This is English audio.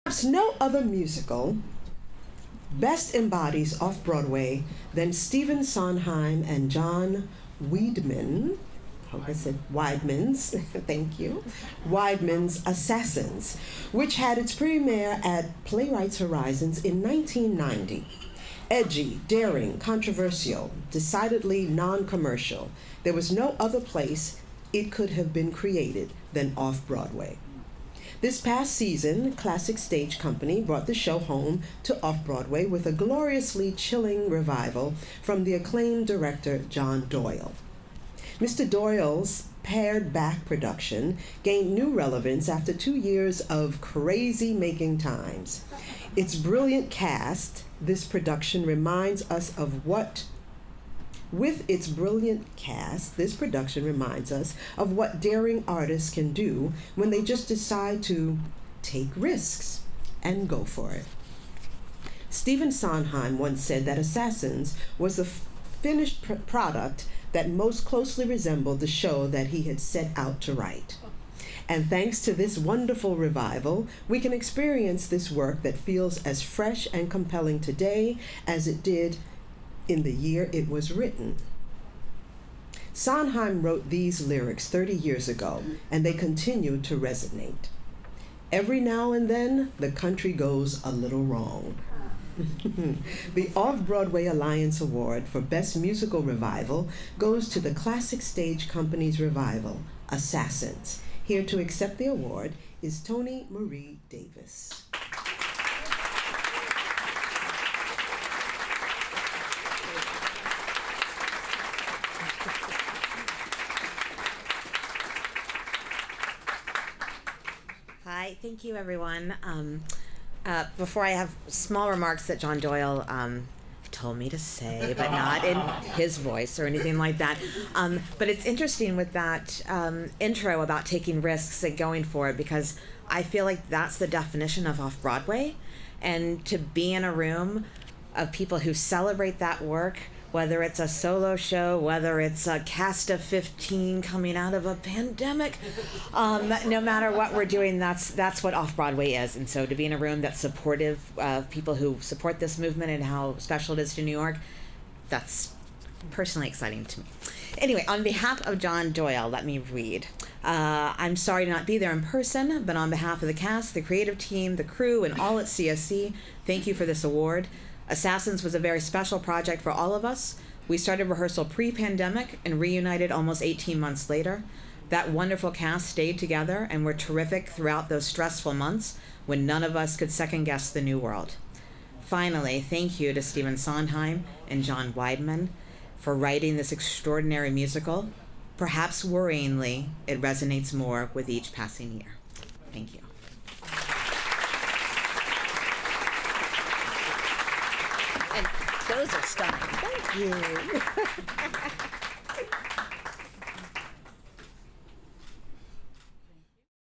Perhaps no other musical best embodies off-Broadway than Stephen Sondheim and John Weidman, hope I said Weidman's, thank you, Weidman's Assassins, which had its premiere at Playwrights Horizons in 1990. Edgy, daring, controversial, decidedly non-commercial, there was no other place it could have been created than off-Broadway. This past season, Classic Stage Company brought the show home to off-Broadway with a gloriously chilling revival from the acclaimed director John Doyle. Mr. Doyle's pared-back production gained new relevance after 2 years of crazy-making times. Its brilliant cast, this production reminds us of what daring artists can do when they just decide to take risks and go for it. Stephen Sondheim once said that Assassins was the finished product that most closely resembled the show that he had set out to write. And thanks to this wonderful revival, we can experience this work that feels as fresh and compelling today as it did in the year it was written. Sondheim wrote these lyrics 30 years ago, and they continue to resonate. Every now and then, the country goes a little wrong. The Off-Broadway Alliance Award for Best Musical Revival goes to the Classic Stage Company's revival, Assassins. Here to accept the award is Toni Marie Davis. Hi, thank you, everyone. Before I have small remarks that John Doyle told me to say, but not in his voice or anything like that. But it's interesting with that intro about taking risks and going for it, because I feel like that's the definition of off-Broadway. And to be in a room of people who celebrate that work, whether it's a solo show, whether it's a cast of 15 coming out of a pandemic, no matter what we're doing, that's what Off-Broadway is. And so to be in a room that's supportive of people who support this movement and how special it is to New York, that's personally exciting to me. Anyway, on behalf of John Doyle, let me read. I'm sorry to not be there in person, but on behalf of the cast, the creative team, the crew, and all at CSC, thank you for this award. Assassins was a very special project for all of us. We started rehearsal pre-pandemic and reunited almost 18 months later. That wonderful cast stayed together and were terrific throughout those stressful months when none of us could second-guess the new world. Finally, thank you to Stephen Sondheim and John Weidman for writing this extraordinary musical. Perhaps worryingly, it resonates more with each passing year. Thank you. And those are stunning. Thank you.